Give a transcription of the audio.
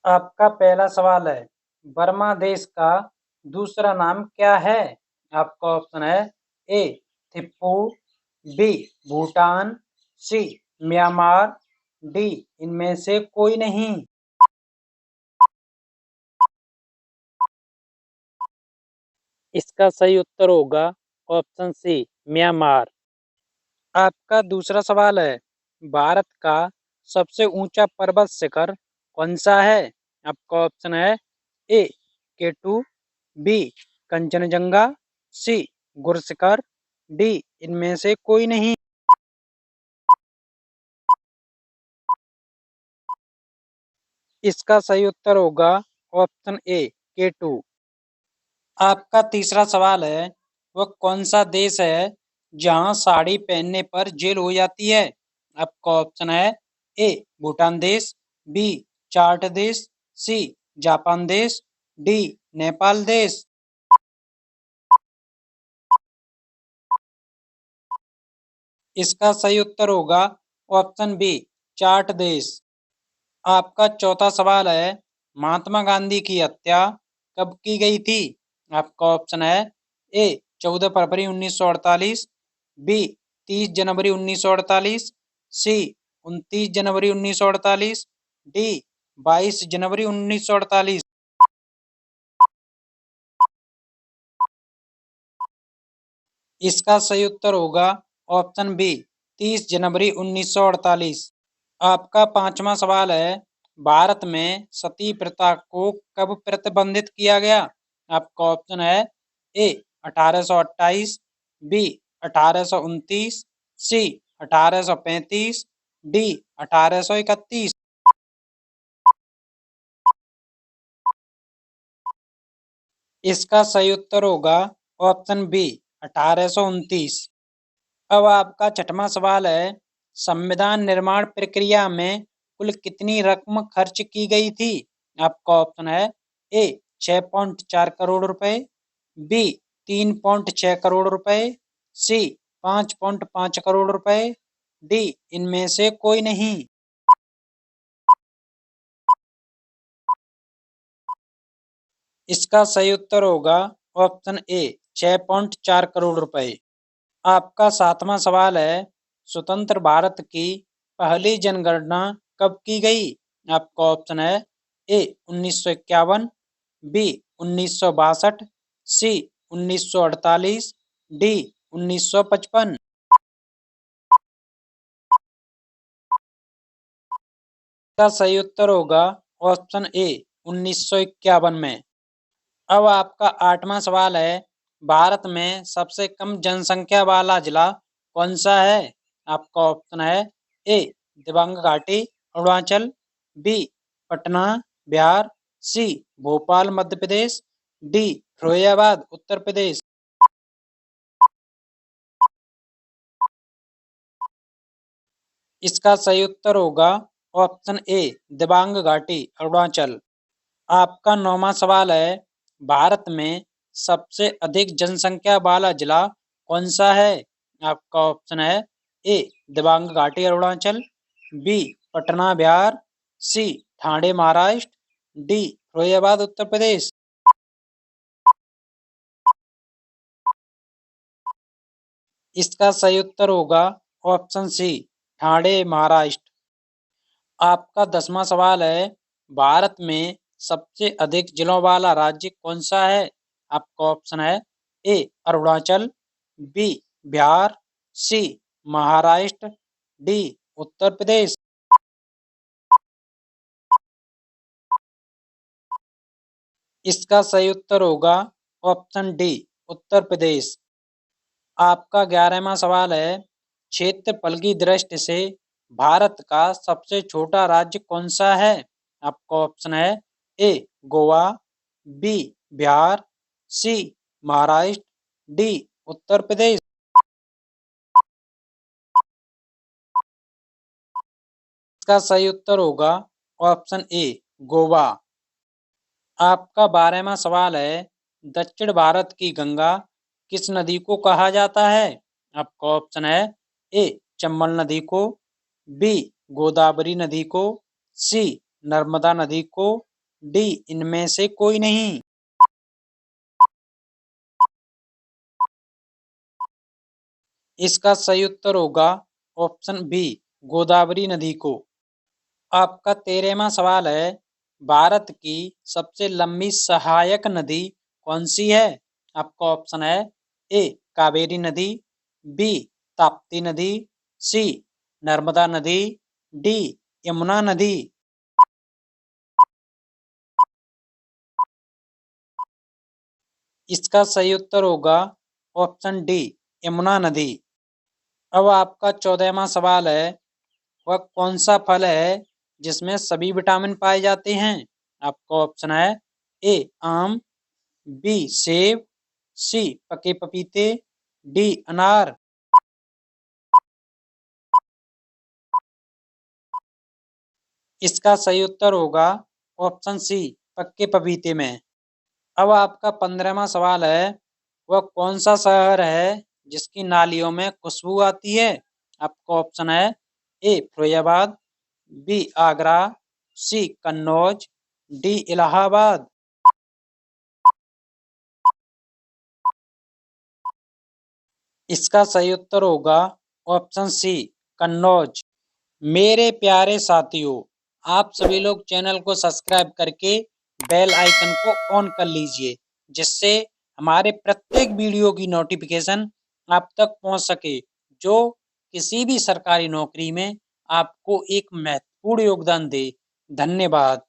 आपका पहला सवाल है, बर्मा देश का दूसरा नाम क्या है? आपका ऑप्शन है ए थिप्पू, बी भूटान, सी म्यांमार, डी इनमें से कोई नहीं। इसका सही उत्तर होगा ऑप्शन सी म्यांमार। आपका दूसरा सवाल है, भारत का सबसे ऊंचा पर्वत शिखर कौन सा है? आपका ऑप्शन है ए केटू, बी कंचनजंगा, सी गुरशिखर, डी इनमें से कोई नहीं। इसका सही उत्तर होगा ऑप्शन ए केटू। आपका तीसरा सवाल है, वह कौन सा देश है जहां साड़ी पहनने पर जेल हो जाती है? आपका ऑप्शन है ए भूटान देश, बी चार्ट देश, सी जापान देश, डी नेपाल देश। इसका सही उत्तर होगा ऑप्शन बी चार्ट देश। आपका चौथा सवाल है, महात्मा गांधी की हत्या कब की गई थी? आपका ऑप्शन है ए 14 फरवरी 1948, बी 30 जनवरी 1948, सी 29 जनवरी 1948, डी 22 जनवरी 1948। इसका सही उत्तर होगा ऑप्शन बी 30 जनवरी 1948। आपका पांचवा सवाल है, भारत में सती प्रथा को कब प्रतिबंधित किया गया? आपका ऑप्शन है ए 1828, बी 1829, सी 1835, डी 1831। इसका सही उत्तर होगा ऑप्शन बी 1829। अब आपका छठवां सवाल है, संविधान निर्माण प्रक्रिया में कुल कितनी रकम खर्च की गई थी? आपका ऑप्शन है ए 6.4 करोड़ रुपए, बी 3.6 करोड़ रुपए, सी 5.5 करोड़ रुपए, डी इनमें से कोई नहीं। इसका सही उत्तर होगा ऑप्शन ए 6.4 करोड़ रुपए। आपका सातवां सवाल है, स्वतंत्र भारत की पहली जनगणना कब की गई? आपका ऑप्शन है ए 1951, बी 1962, सी 1948, डी 1955। का सही उत्तर होगा ऑप्शन ए 1951 में। अब आपका आठवां सवाल है, भारत में सबसे कम जनसंख्या वाला जिला कौन सा है? आपका ऑप्शन है ए दिबांग घाटी अरुणाचल, बी पटना बिहार, सी भोपाल मध्य प्रदेश, डी फिरोजाबाद उत्तर प्रदेश। इसका सही उत्तर होगा ऑप्शन ए दिबांग घाटी अरुणाचल। आपका नौवां सवाल है, भारत में सबसे अधिक जनसंख्या वाला जिला कौन सा है? आपका ऑप्शन है ए दिबांग घाटी अरुणाचल, बी पटना बिहार, सी ठाणे महाराष्ट्र, डी फिरोजाबाद उत्तर प्रदेश। इसका सही उत्तर होगा ऑप्शन सी ठाणे महाराष्ट्र। आपका 10वां सवाल है, भारत में सबसे अधिक जिलों वाला राज्य कौन सा है? आपका ऑप्शन है ए अरुणाचल, बी बिहार, सी महाराष्ट्र, डी उत्तर प्रदेश। इसका सही उत्तर होगा ऑप्शन डी उत्तर प्रदेश। आपका 11वां सवाल है, क्षेत्रफल की दृष्टि से भारत का सबसे छोटा राज्य कौन सा है? आपका ऑप्शन है ए गोवा, बी बिहार, सी महाराष्ट्र, डी उत्तर प्रदेश। इसका सही उत्तर होगा ऑप्शन ए गोवा। आपका 12वां सवाल है, दक्षिण भारत की गंगा किस नदी को कहा जाता है? आपका ऑप्शन है ए चंबल नदी को, बी गोदावरी नदी को, सी नर्मदा नदी को, डी इनमें से कोई नहीं। इसका सही उत्तर होगा ऑप्शन बी, गोदावरी नदी को। आपका 13वां सवाल है, भारत की सबसे लंबी सहायक नदी कौन सी है? आपका ऑप्शन है ए, कावेरी नदी, बी, ताप्ती नदी, सी, नर्मदा नदी, डी, यमुना नदी। इसका सही उत्तर होगा ऑप्शन डी, यमुना नदी। अब आपका 14वां सवाल है, वह कौन सा फल है जिसमें सभी विटामिन पाए जाते हैं? आपका ऑप्शन है ए, आम, बी, सेब, सी, पके पपीते, डी, अनार। इसका सही उत्तर होगा ऑप्शन सी, पक्के पपीते में। अब आपका 15वां सवाल है, वह कौन सा शहर है जिसकी नालियों में खुशबू आती है? आपका ऑप्शन है ए, फिरोजाबाद, बी, आगरा, सी, कन्नौज, डी, इलाहाबाद। इसका सही उत्तर होगा ऑप्शन सी, कन्नौज। मेरे प्यारे साथियों, आप सभी लोग चैनल को सब्सक्राइब करके बेल आइकन को ऑन कर लीजिए, जिससे हमारे प्रत्येक वीडियो की नोटिफिकेशन आप तक पहुंच सके, जो किसी भी सरकारी नौकरी में आपको एक महत्वपूर्ण योगदान दे। धन्यवाद।